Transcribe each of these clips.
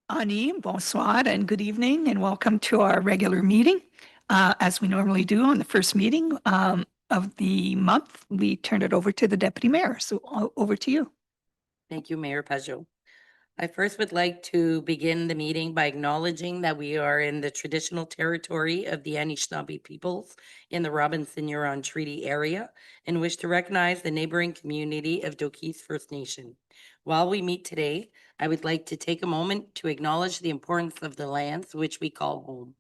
Ani, bonsoir, and good evening, and welcome to our regular meeting. As we normally do on the first meeting of the month, we turn it over to the Deputy Mayor. So over to you. Thank you, Mayor Pajot. I first would like to begin the meeting by acknowledging that we are in the traditional territory of the Anishinaabe peoples in the Robinson-Huron Treaty area and wish to recognize the neighboring community of Doki's First Nation. While we meet today, I would like to take a moment to acknowledge the importance of the lands which we call home.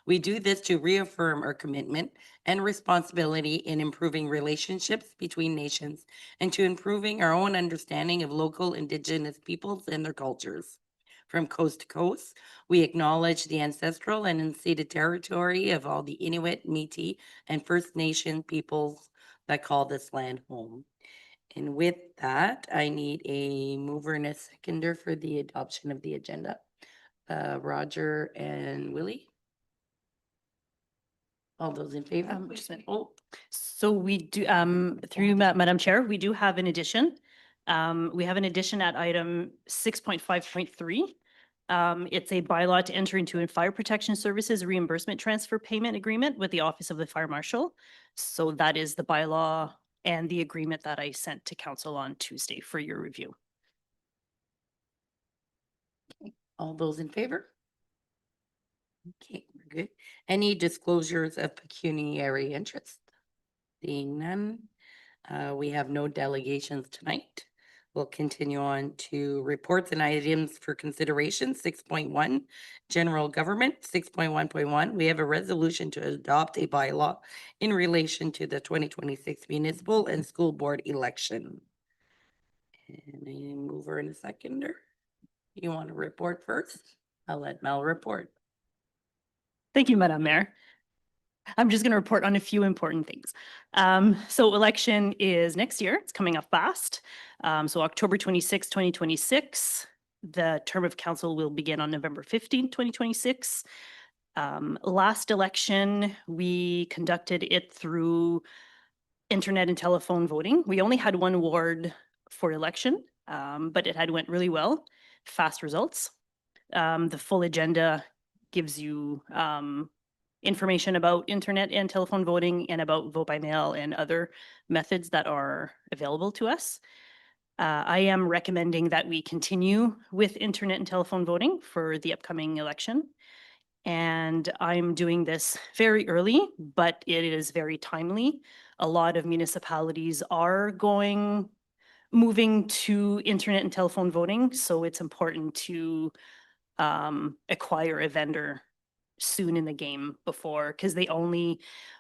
We do this to reaffirm our commitment and responsibility in improving relationships between nations and to improving our own understanding of local Indigenous peoples and their cultures. From coast to coast, we acknowledge the ancestral and unceded territory of all the Inuit, Métis, and First Nation peoples that call this land home. And with that, I need a mover and a seconder for the adoption of the agenda. Roger and Willie. All those in favor? Just a minute. So we do, through Madam Chair, we do have an addition. We have an addition at item 6.5.3. It's a bylaw to enter into a fire protection services reimbursement transfer payment agreement with the Office of the Fire Marshal. So that is the bylaw and the agreement that I sent to council on Tuesday for your review. All those in favor? Okay, we're good. Any disclosures of pecuniary interest? Seeing none, we have no delegations tonight. We'll continue on to reports and items for consideration. 6.1, general government. 6.1.1, we have a resolution to adopt a bylaw in relation to the 2026 municipal and school board election. And a mover and a seconder. You want to report first? I'll let Mel report. Thank you, Madam Mayor. I'm just going to report on a few important things. So election is next year. It's coming up fast. So October 26, 2026. The term of council will begin on November 15, 2026. Last election, we conducted it through internet and telephone voting. We only had one ward for election, but it had went really well. Fast results. The full agenda gives you information about internet and telephone voting and about vote by mail and other methods that are available to us. I am recommending that we continue with internet and telephone voting for the upcoming election. And I'm doing this very early, but it is very timely. A lot of municipalities are moving to internet and telephone voting. So it's important to acquire a vendor soon in the game before, because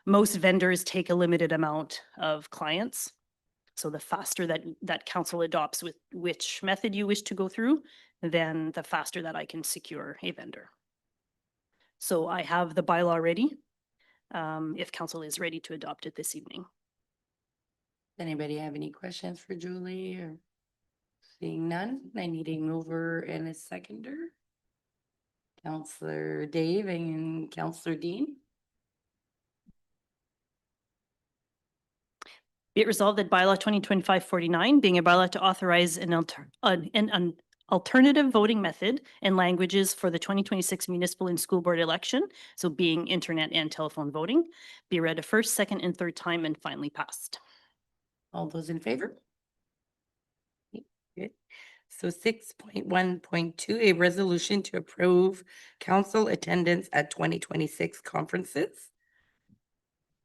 most vendors take a limited amount of clients. So the faster that council adopts with which method you wish to go through, then the faster that I can secure a vendor. So I have the bylaw ready, if council is ready to adopt it this evening. Anybody have any questions for Julie or seeing none? I need a mover and a seconder. Councillor Dave and Councillor Dean. Be it resolved that bylaw 2025-49 being a bylaw to authorize an alternative voting method and languages for the 2026 municipal and school board election, so being internet and telephone voting, be read a first, second, and third time and finally passed. All those in favor? Good. So 6.1.2, a resolution to approve council attendance at 2026 conferences.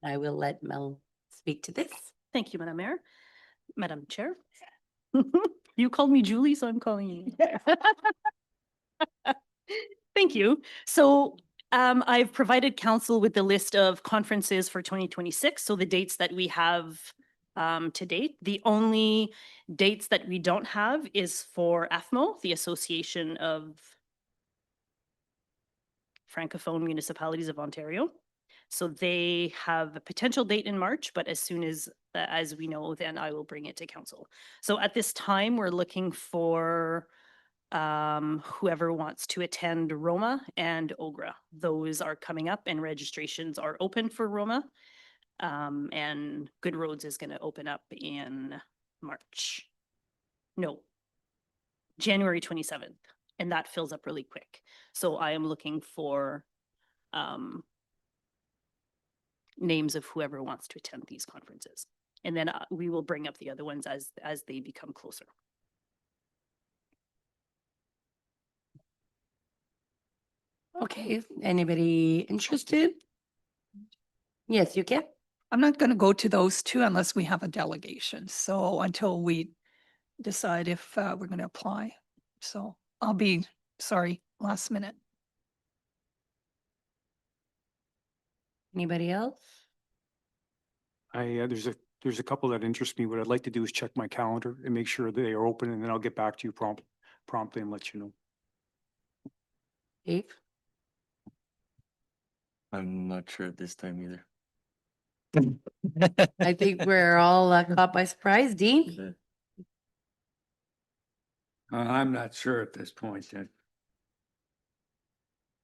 I will let Mel speak to this. Thank you, Madam Mayor. Madam Chair. You called me Julie, so I'm calling you. Thank you. So I've provided council with the list of conferences for 2026. So the dates that we have to date. The only dates that we don't have is for AFMO, the Association of Francophone Municipalities of Ontario. So they have a potential date in March, but as soon as we know, then I will bring it to council. So at this time, we're looking for whoever wants to attend Roma and Ogra. Those are coming up and registrations are open for Roma. And Good Roads is going to open up in January 27th. and that fills up really quick. So I am looking for names of whoever wants to attend these conferences. And then we will bring up the other ones as they become closer. Okay, anybody interested? Yes, you can. I'm not going to go to those two unless we have a delegation. So until we decide if we're going to apply. So I'll be, sorry, last minute. Anybody else? There's a couple that interest me. What I'd like to do is check my calendar and make sure they are open, and then I'll get back to you promptly and let you know. Dave? I'm not sure at this time either. I think we're all caught by surprise. Dean? I'm not sure at this point yet.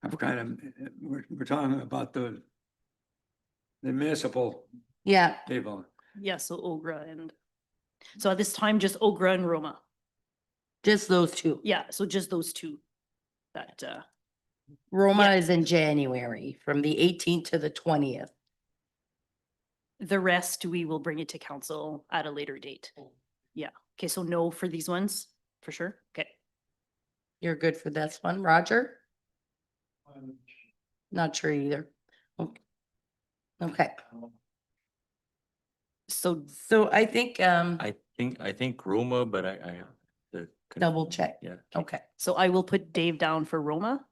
I've kind of, we're talking about the municipal Yeah, people. Yeah, so Ogra and, so at this time, just Ogra and Roma. just those two. Yeah, so just those two that, Roma Yeah. is in January from the 18th to the 20th. the rest, we will bring it to council at a later date. Yeah, okay, so no for these ones, for sure, okay. You're good for this one, Roger? Not sure either. Okay, So so I think, I think Roma, but I have to. double check. Yeah. Okay, So I will put Dave down for Roma.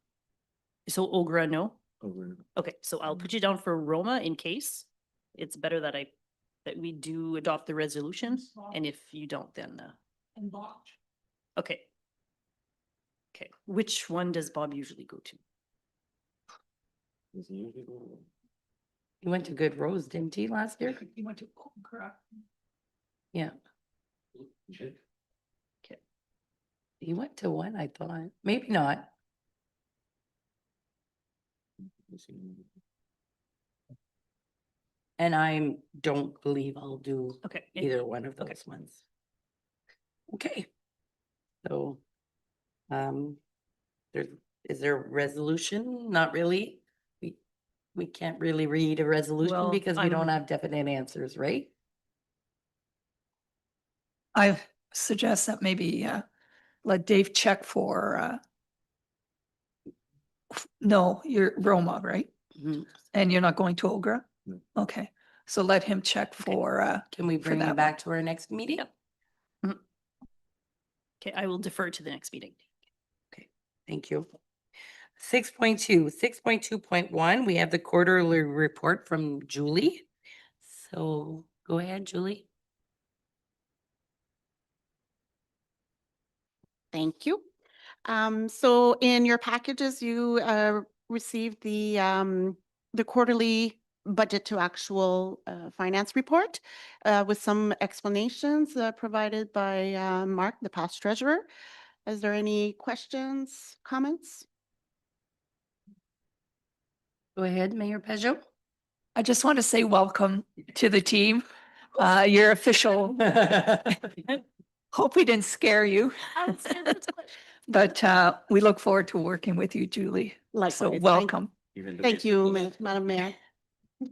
So Ogra, no? Over. Okay, so I'll put you down for Roma in case. It's better that that we do adopt the resolution, and if you don't, then, okay. Okay, which one does Bob usually go to? he went to Good Rose, didn't he, last year? You went to Ogra. Yeah, Okay, he went to one, I thought. Maybe not. And I don't believe I'll do okay. either one of Okay. those ones. Okay. So, is there a resolution? Not really. We can't really read a resolution Well, because we don't I'm- have definite answers, right? I suggest that maybe let Dave check for, no, you're Roma, right? Mhm. And you're not going to Ogra? No. Okay, so let him check for, Can we For bring that it one. back to our next meeting? Yep. Okay, I will defer to the next meeting. Thank you. 6.2, 6.2.1, we have the quarterly report from Julie. So go ahead, Julie. Thank you. So in your packages, you received the quarterly budget to actual finance report with some explanations provided by Mark, the past treasurer. Is there any questions, comments? Go ahead, Mayor Peugeot. I just want to say welcome to the team. Your official, hope we didn't scare you. But we look forward to working with you, Julie. Likewise. So Thank- welcome. Thank you, Madam Mayor.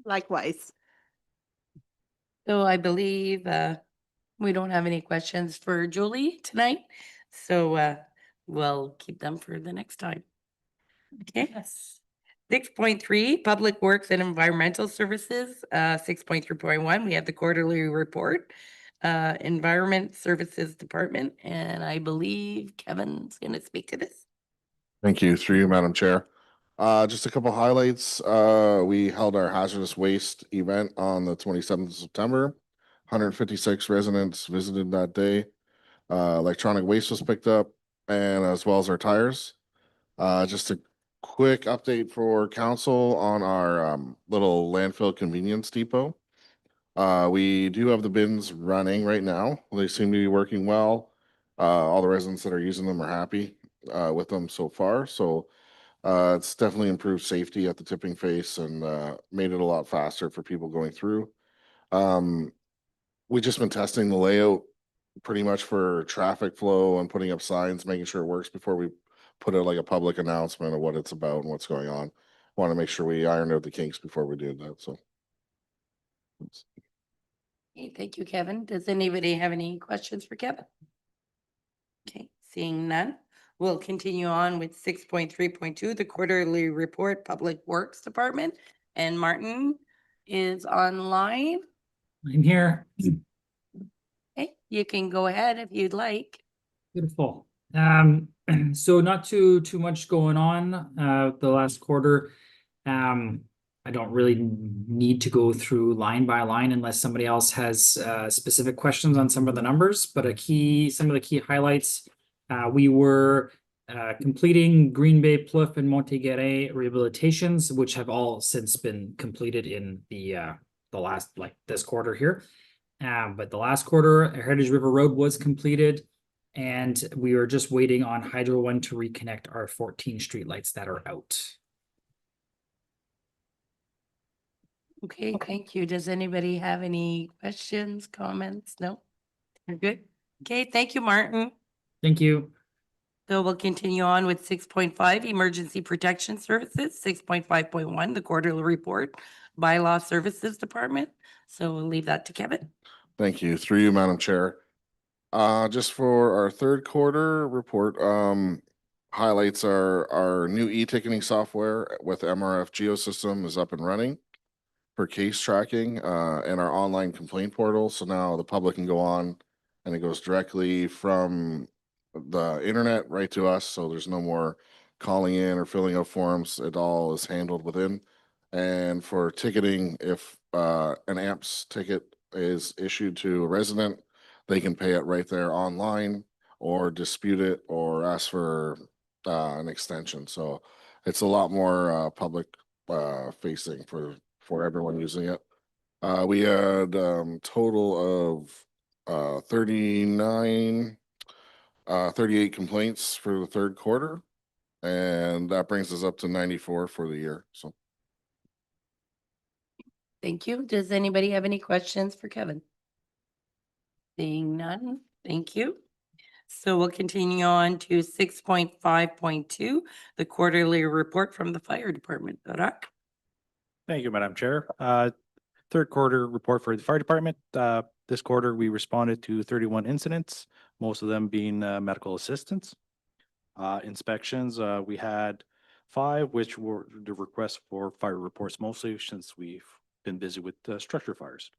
Likewise. So I believe we don't have any questions for Julie tonight. So we'll keep them for the next time. Okay. 6.3, Public Works and Environmental Services. 6.3.1, we have the quarterly report. Environment Services Department, and I believe Kevin's going to speak to this. Thank you, through you, Madam Chair. Just a couple highlights. We held our hazardous waste event on the 27th of September. 156 residents visited that day. Electronic waste was picked up, and as well as our tires. Just a quick update for council on our little landfill convenience depot. We do have the bins running right now. They seem to be working well. All the residents that are using them are happy with them so far. So it's definitely improved safety at the tipping face and made it a lot faster for people going through. We've just been testing the layout pretty much for traffic flow and putting up signs, making sure it works before we put out like a public announcement of what it's about and what's going on. Want to make sure we iron out the kinks before we do that, so. Okay, thank you, Kevin. Does anybody have any questions for Kevin? Okay, seeing none, we'll continue on with 6.3.2, the quarterly report, Public Works Department. And Martin is online. I'm here. Okay, you can go ahead if you'd like. Beautiful. So not too much going on the last quarter. I don't really need to go through line by line unless somebody else has specific questions on some of the numbers, but some of the key highlights. We were completing Green Bay, Plouffe, and Montégaret rehabilitations, which have all since been completed in the last, like this quarter here. But the last quarter, Heritage River Road was completed, and we are just waiting on Hydro One to reconnect our 14 streetlights that are out. Okay, thank you. Does anybody have any questions, comments? No? You're good? Okay, thank you, Martin. Thank you. So we'll continue on with 6.5, Emergency Protection Services, 6.5.1, the quarterly report, Bylaw Services Department. So we'll leave that to Kevin. Thank you. Through you, Madam Chair. Just for our third quarter report, highlights our new e-ticketing software with MRF Geosystem is up and running for case tracking, and our online complaint portal. So now the public can go on and it goes directly from the internet right to us. So there's no more calling in or filling out forms. It all is handled within. And for ticketing, if an AMPS ticket is issued to a resident, they can pay it right there online or dispute it or ask for an extension. So it's a lot more public facing for everyone using it. We had total of 38 complaints for the third quarter, and that brings us up to 94 for the year. So Thank you. Does anybody have any questions for Kevin? Seeing none, thank you. So we'll continue on to 6.5.2, the quarterly report from the fire department. Barak? Thank you, Madam Chair. Third quarter report for the fire department. This quarter, we responded to 31 incidents, most of them being medical assistance. Inspections, we had 5, which were the requests for fire reports mostly since we've been busy with structure fires.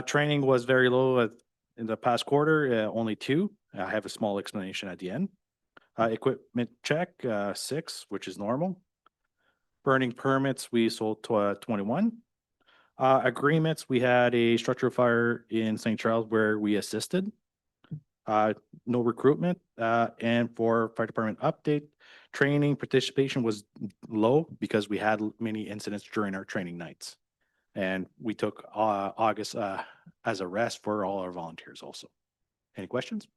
Training was very low in the past quarter, only 2. I have a small explanation at the end. Equipment check, 6, which is normal. Burning permits, we sold 21. Agreements, we had a structure fire in St. Charles where we assisted. No recruitment. And for fire department update, training participation was low because we had many incidents during our training nights. And we took August as a rest for all our volunteers also. Any questions?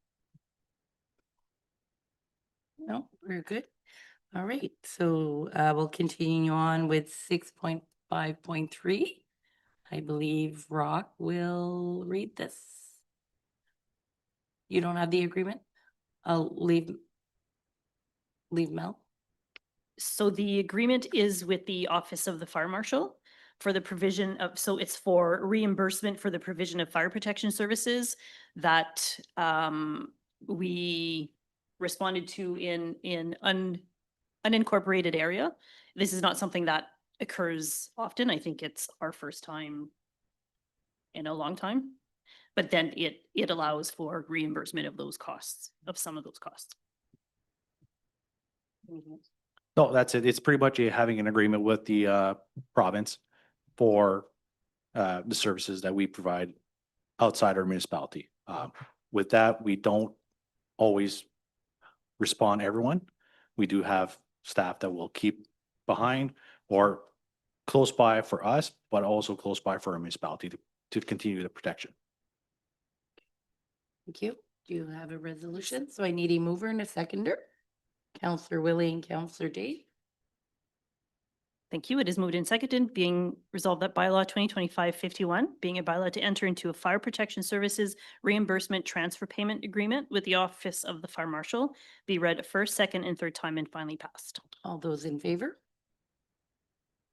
No, we're good. All right, so we'll continue on with 6.5.3. I believe Rock will read this. You don't have the agreement? I'll leave Mel. So the agreement is with the Office of the Fire Marshal for the provision of, so it's for reimbursement for the provision of fire protection services that we responded to in unincorporated area. This is not something that occurs often. I think it's our first time in a long time. But then it allows for reimbursement of those costs, of some of those costs. No, that's it. It's pretty much having an agreement with the province for the services that we provide outside our municipality. With that, we don't always respond to everyone. We do have staff that will keep behind or close by for us, but also close by for our municipality to continue the protection. Thank you. Do you have a resolution? So I need a mover and a seconder. Councillor Willie and Councillor Dave. Thank you. It is moved and seconded, being resolved that bylaw 2025-51, being a bylaw to enter into a fire protection services reimbursement transfer payment agreement with the Office of the Fire Marshal, be read a first, second, and third time and finally passed. All those in favor?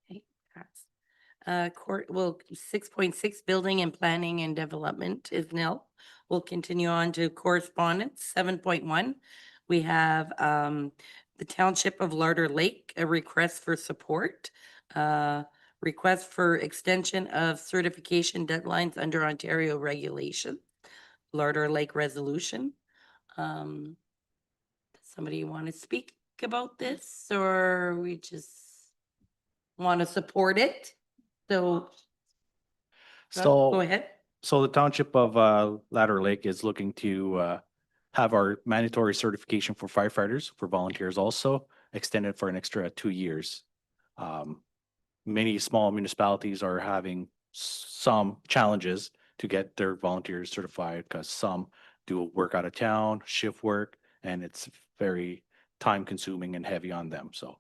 Okay, pass. Court, well, 6.6, building and planning and development is nil. We'll continue on to correspondence. 7.1, we have the Township of Larder Lake, a request for support. Request for extension of certification deadlines under Ontario regulation. Larder Lake resolution. Does somebody want to speak about this, or we just want to support it? So go ahead. So the Township of Ladder Lake is looking to have our mandatory certification for firefighters, for volunteers also, extended for an extra 2 years. Many small municipalities are having some challenges to get their volunteers certified because some do work out of town, shift work, and it's very time consuming and heavy on them. So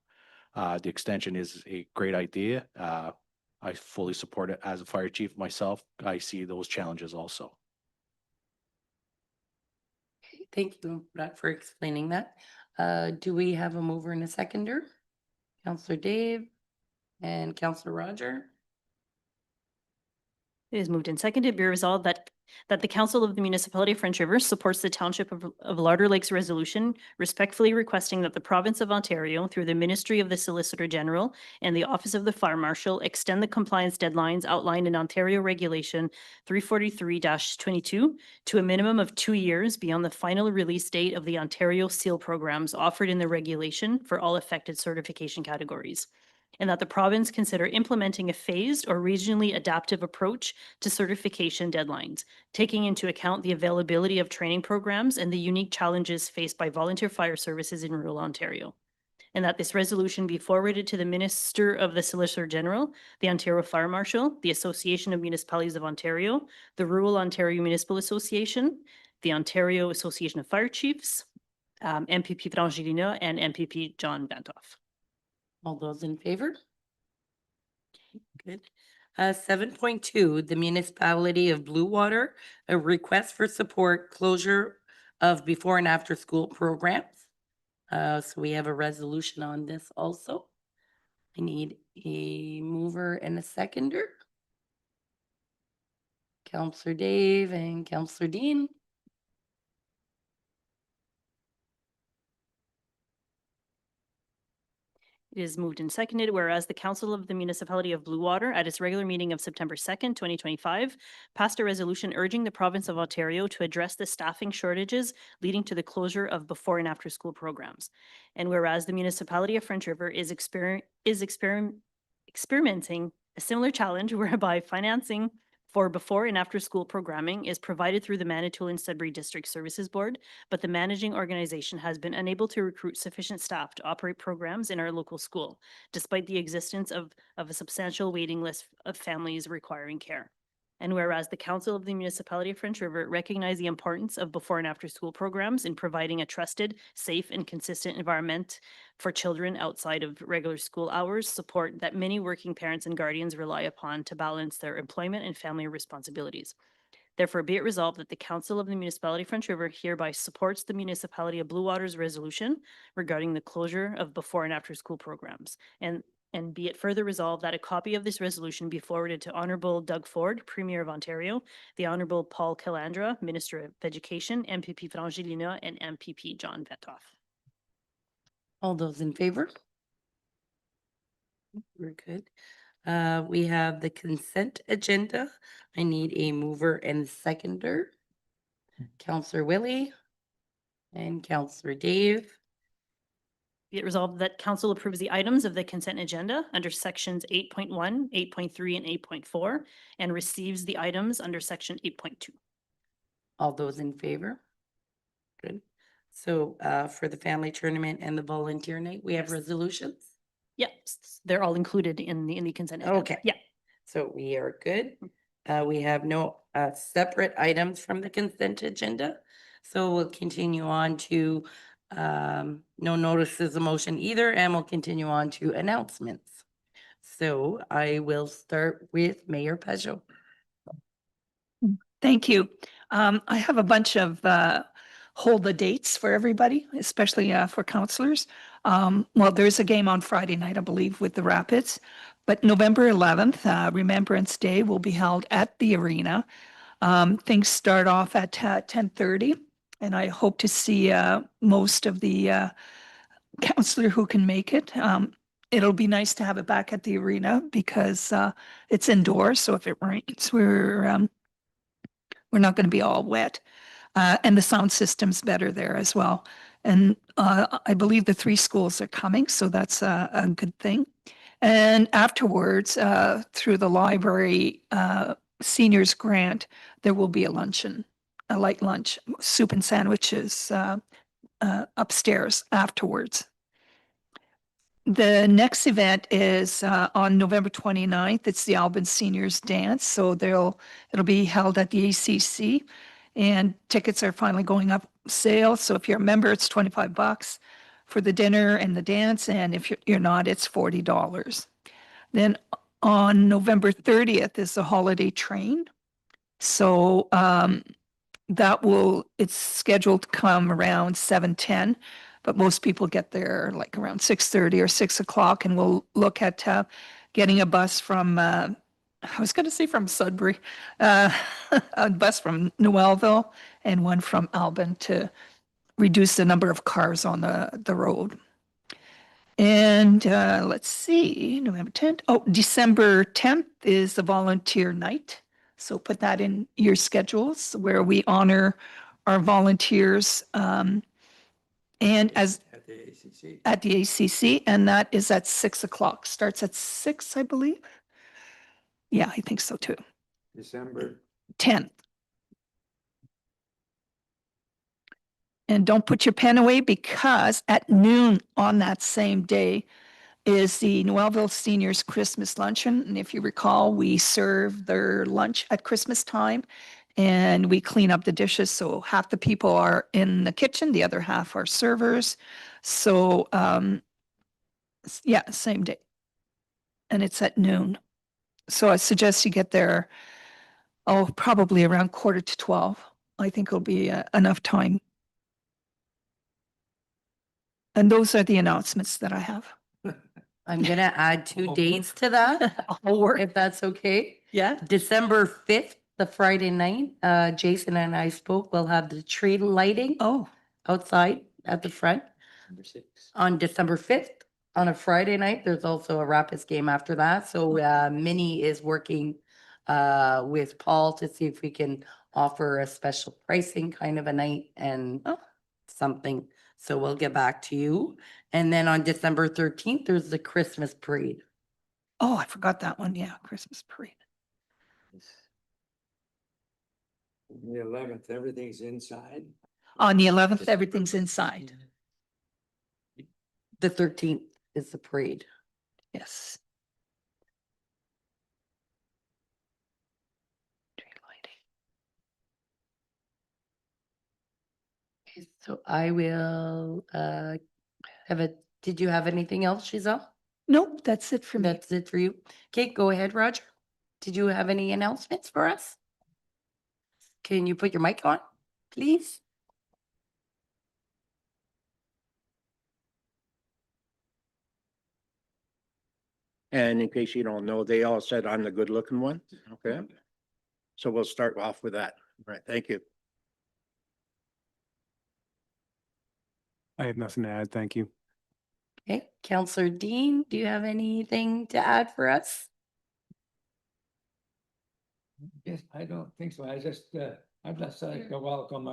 the extension is a great idea. I fully support it as a fire chief myself. I see those challenges also. Thank you, Brad, for explaining that. Do we have a mover and a seconder? Counselor Dave and Counselor Roger. It is moved and seconded, be resolved that the Council of the Municipality of French River supports the Township of Larder Lake's resolution, respectfully requesting that the Province of Ontario, through the Ministry of the Solicitor General and the Office of the Fire Marshal, extend the compliance deadlines outlined in Ontario Regulation 343-22 to a minimum of 2 years beyond the final release date of the Ontario SEAL programs offered in the regulation for all affected certification categories, and that the province consider implementing a phased or regionally adaptive approach to certification deadlines, taking into account the availability of training programs and the unique challenges faced by volunteer fire services in rural Ontario. And that this resolution be forwarded to the Minister of the Solicitor General, the Ontario Fire Marshal, the Association of Municipalities of Ontario, the Rural Ontario Municipal Association, the Ontario Association of Fire Chiefs, MPP Frangelina, and MPP John Vantoff. All those in favor? Okay, good. 7.2, the municipality of Blue Water, a request for support closure of before and after school programs. So we have a resolution on this also. I need a mover and a seconder. Counselor Dave and Counselor Dean. It is moved and seconded, whereas the Council of the Municipality of Blue Water at its regular meeting of September 2nd, 2025, passed a resolution urging the Province of Ontario to address the staffing shortages leading to the closure of before and after school programs. And whereas the municipality of French River is experimenting a similar challenge whereby financing for before and after school programming is provided through the Manitoulin Sudbury District Services Board, but the managing organization has been unable to recruit sufficient staff to operate programs in our local school, despite the existence of a substantial waiting list of families requiring care. And whereas the Council of the Municipality of French River recognize the importance of before and after school programs in providing a trusted, safe, and consistent environment for children outside of regular school hours, support that many working parents and guardians rely upon to balance their employment and family responsibilities. Therefore, be it resolved that the Council of the Municipality of French River hereby supports the Municipality of Blue Water's resolution regarding the closure of before and after school programs. And be it further resolved that a copy of this resolution be forwarded to Honorable Doug Ford, Premier of Ontario, the Honorable Paul Calandra, Minister of Education, MPP Frangelina, and MPP John Vantoff. All those in favor? We're good. We have the consent agenda. I need a mover and seconder. Counselor Willie and Counselor Dave. Be it resolved that council approves the items of the consent agenda under sections 8.1, 8.3, and 8.4, and receives the items under section 8.2. All those in favor? Good. So for the family tournament and the volunteer night, we have resolutions. Yeah, they're all included in the consent agenda. Okay. Yeah. So we are good. We have no separate items from the consent agenda. So we'll continue on to no notices of motion either, and we'll continue on to announcements. So I will start with Mayor Pajot. Thank you. I have a bunch of hold the dates for everybody, especially for counselors. Well, there's a game on Friday night, I believe, with the Rapids. But November 11th, Remembrance Day will be held at the arena. Things start off at 10:30, and I hope to see most of the counselor who can make it. It'll be nice to have it back at the arena because it's indoors. So if it rains, we're not going to be all wet. And the sound system's better there as well. And I believe the 3 schools are coming, so that's a good thing. And afterwards, through the library seniors grant, there will be a luncheon, a light lunch, soup and sandwiches upstairs afterwards. The next event is on November 29th. It's the Albin Seniors Dance. So it'll be held at the ACC, and tickets are finally going up sale. So if you're a member, it's $25 for the dinner and the dance. And if you're not, it's $40. Then on November 30th is the holiday train. So it's scheduled to come around 7:10, but most people get there like around 6:30 or 6 o'clock, and we'll look at getting a bus from, I was going to say from Sudbury, a bus from Noelville and one from Albin to reduce the number of cars on the road. And let's see, November 10th. Oh, December 10th is the volunteer night. So put that in your schedules where we honor our volunteers and as At the ACC. at the ACC, and that is at 6 o'clock. Starts at 6, I believe. Yeah, I think so too. December. 10th. And don't put your pen away because at noon on that same day is the Noelville Seniors Christmas Luncheon. And if you recall, we serve their lunch at Christmas time and we clean up the dishes. So half the people are in the kitchen, the other half are servers. So yeah, same day. And it's at noon. So I suggest you get there, probably around 11:45. I think it'll be enough time. And those are the announcements that I have. I'm gonna add 2 dates to that, I'll work. if that's okay. Yeah. December 5th, the Friday night, Jason and I spoke, we'll have the tree lighting Oh, outside at the front. Number 6. On December 5th, on a Friday night, there's also a Rapids game after that. So Minnie is working with Paul to see if we can offer a special pricing kind of a night and Oh. something. So we'll get back to you. And then on December 13th, there's the Christmas parade. oh, I forgot that one. Yeah, Christmas parade. The 11th, everything's inside. On the 11th, everything's inside. The 13th is the parade. Yes. Tree lighting. Okay, so I will did you have anything else, Giselle? Nope, that's it for me. That's it for you. Okay, go ahead, Roger. Did you have any announcements for us? Can you put your mic on, please? And in case you don't know, they all said I'm the good looking one. Okay. So we'll start off with that. All right. Thank you. I have nothing to add. Thank you. Okay, Counselor Dean, do you have anything to add for us? Yes, I don't think so. I'd just like to welcome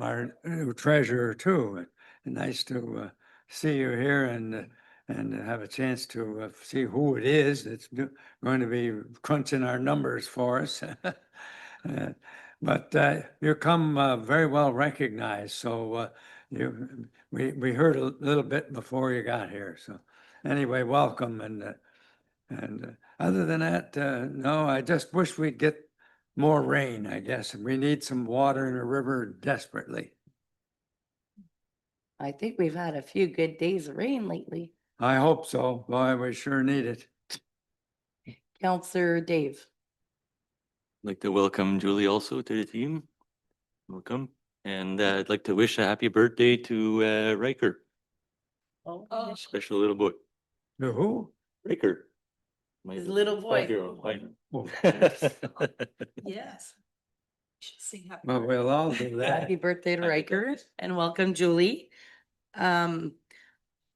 our new treasurer too. And nice to see you here and have a chance to see who it is that's going to be crunching our numbers for us. But you come very well recognized, so we heard a little bit before you got here. So anyway, welcome and other than that, no, I just wish we'd get more rain, I guess. We need some water in the river desperately. I think we've had a few good days of rain lately. I hope so. Boy, we sure need it. Counselor Dave. Like to welcome Julie also to the team. Welcome. And I'd like to wish a happy birthday to Riker, Oh, special little boy. To who? Riker. My His little boy. 5-year-old. Oh, Yes. Should sing happy well, we'll all do that. Happy birthday to Happy Riker and welcome Julie.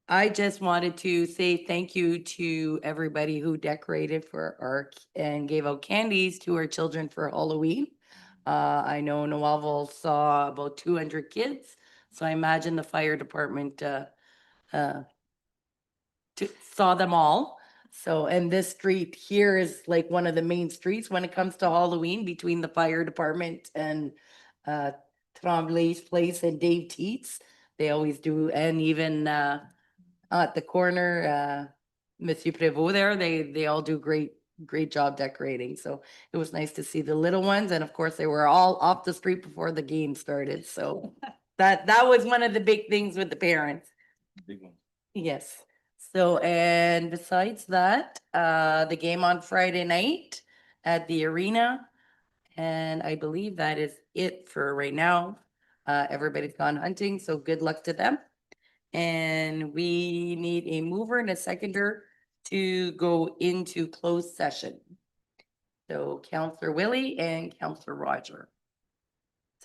I just wanted to say thank you to everybody who decorated for and gave out candies to our children for Halloween. I know Noavel saw about 200 kids, so I imagine the fire department saw them all. So, and this street here is like one of the main streets when it comes to Halloween between the fire department and Tremblay's place and Dave Teets. They always do, and even at the corner, Monsieur Prévost there, they all do great job decorating. So it was nice to see the little ones, and of course they were all off the street before the game started. So that was one of the big things with the parents. Big one. Yes. So, and besides that, the game on Friday night at the arena. And I believe that is it for right now. Everybody's gone hunting, so good luck to them. And we need a mover and a seconder to go into closed session. So Counselor Willie and Counselor Roger.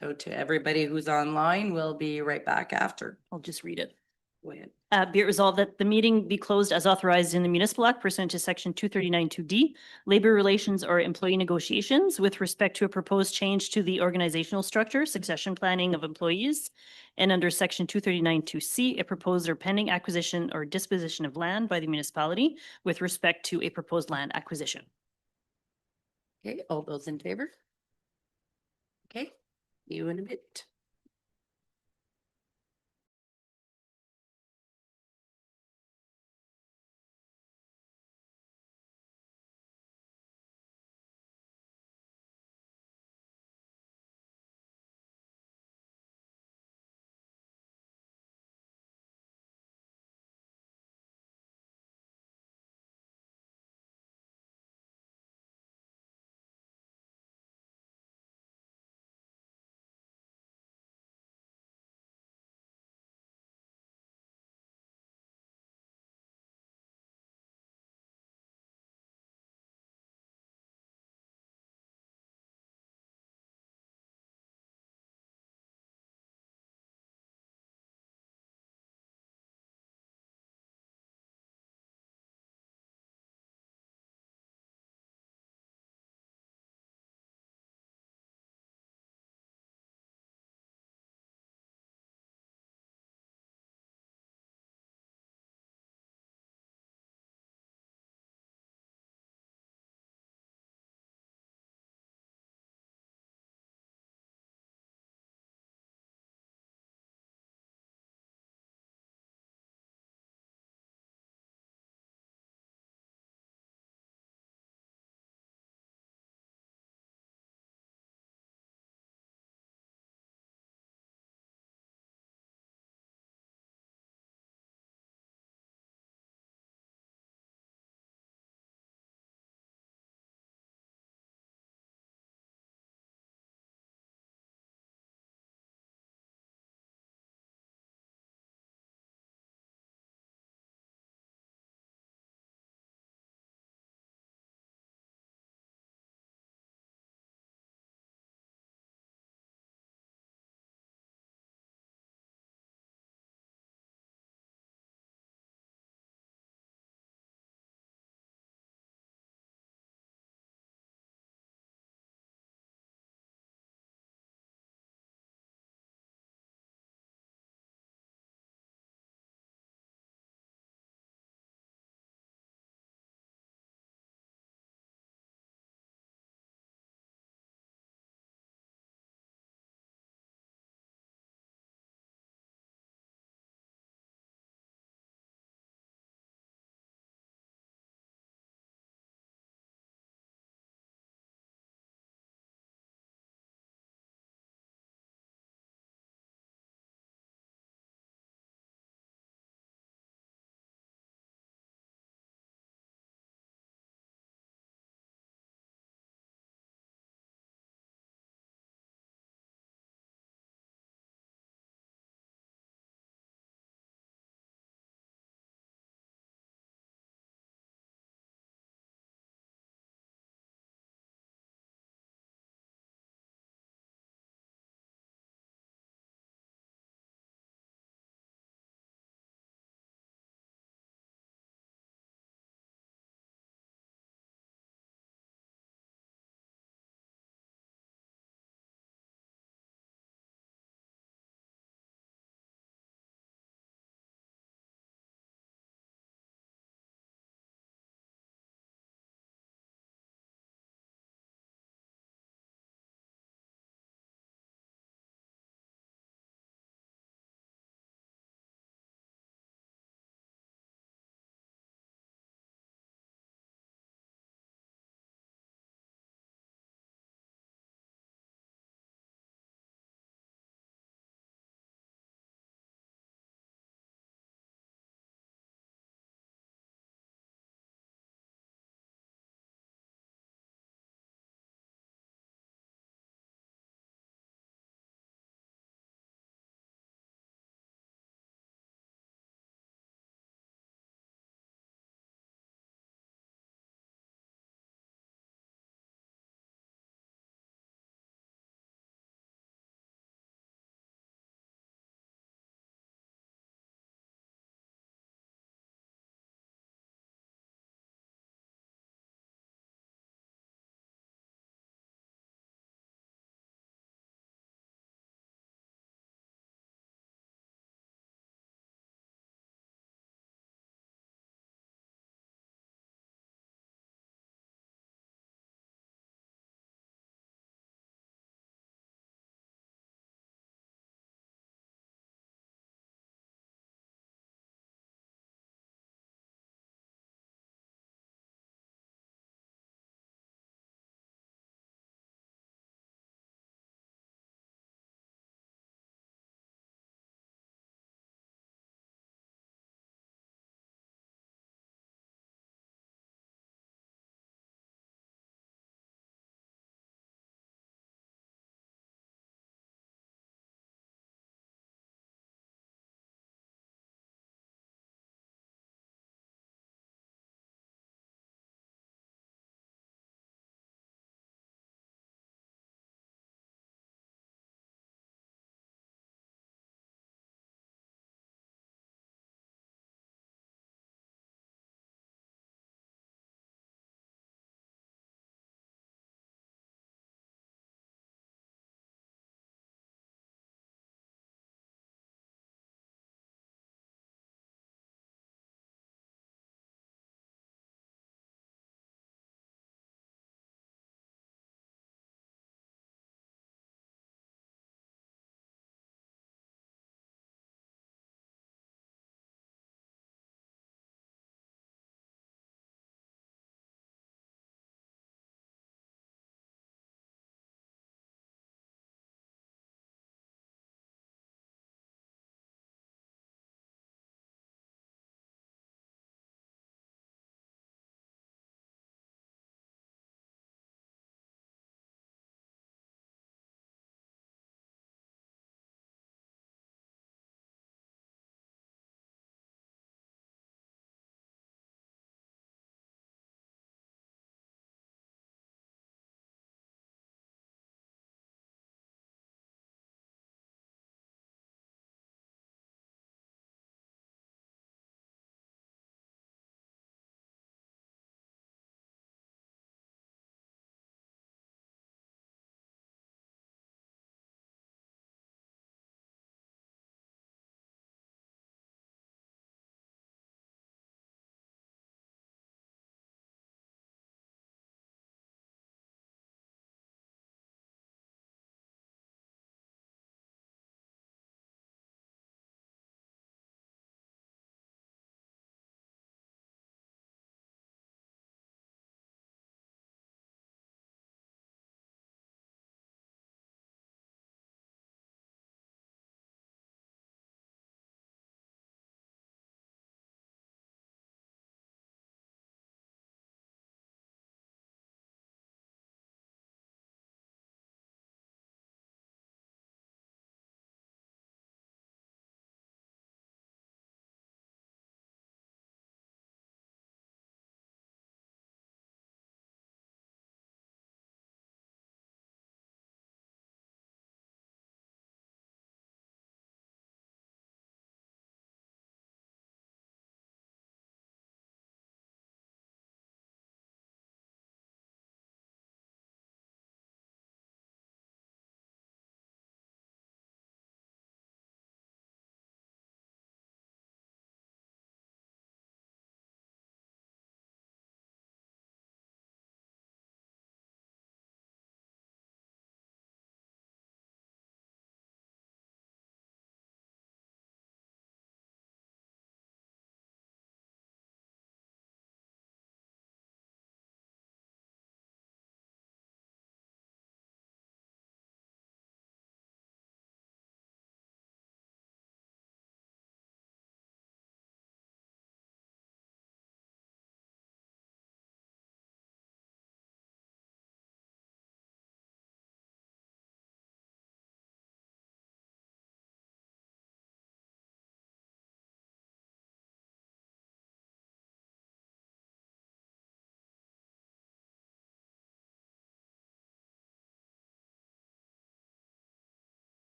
So to everybody who's online, we'll be right back after. I'll just read it. Go ahead. Be it resolved that the meeting be closed as authorized in the municipal act pursuant to section 239(2)D, labor relations or employee negotiations with respect to a proposed change to the organizational structure, succession planning of employees, and under section 239(2)C, a proposed or pending acquisition or disposition of land by the municipality with respect to a proposed land acquisition. Okay, all those in favor? Okay, see you in a bit.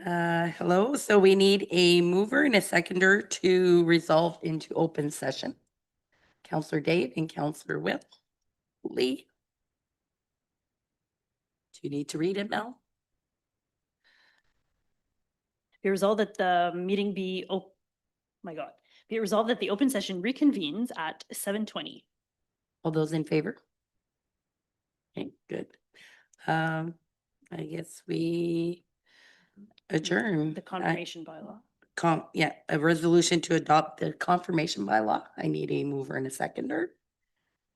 Hello, so we need a mover and a seconder to resolve into open session. Counselor Dave and Counselor Will Lee. Do you need to read it, Mel? Be resolved that the meeting be, oh my God, be it resolved that the open session reconvenes at 7:20. All those in favor? Okay, good. I guess we adjourn. The confirmation bylaw. Yeah, a resolution to adopt the confirmation bylaw. I need a mover and a seconder.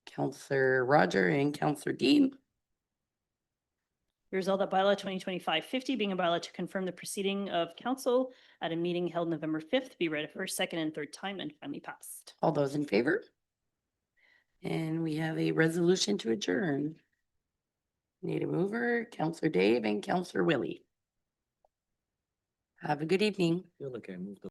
Counselor Roger and Counselor Dean. Be resolved that bylaw 2025-50 being a bylaw to confirm the proceeding of council at a meeting held November 5th be read a first, second, and third time and finally passed. All those in favor? And we have a resolution to adjourn. Need a mover, Counselor Dave and Counselor Willie. Have a good evening. Feel like I moved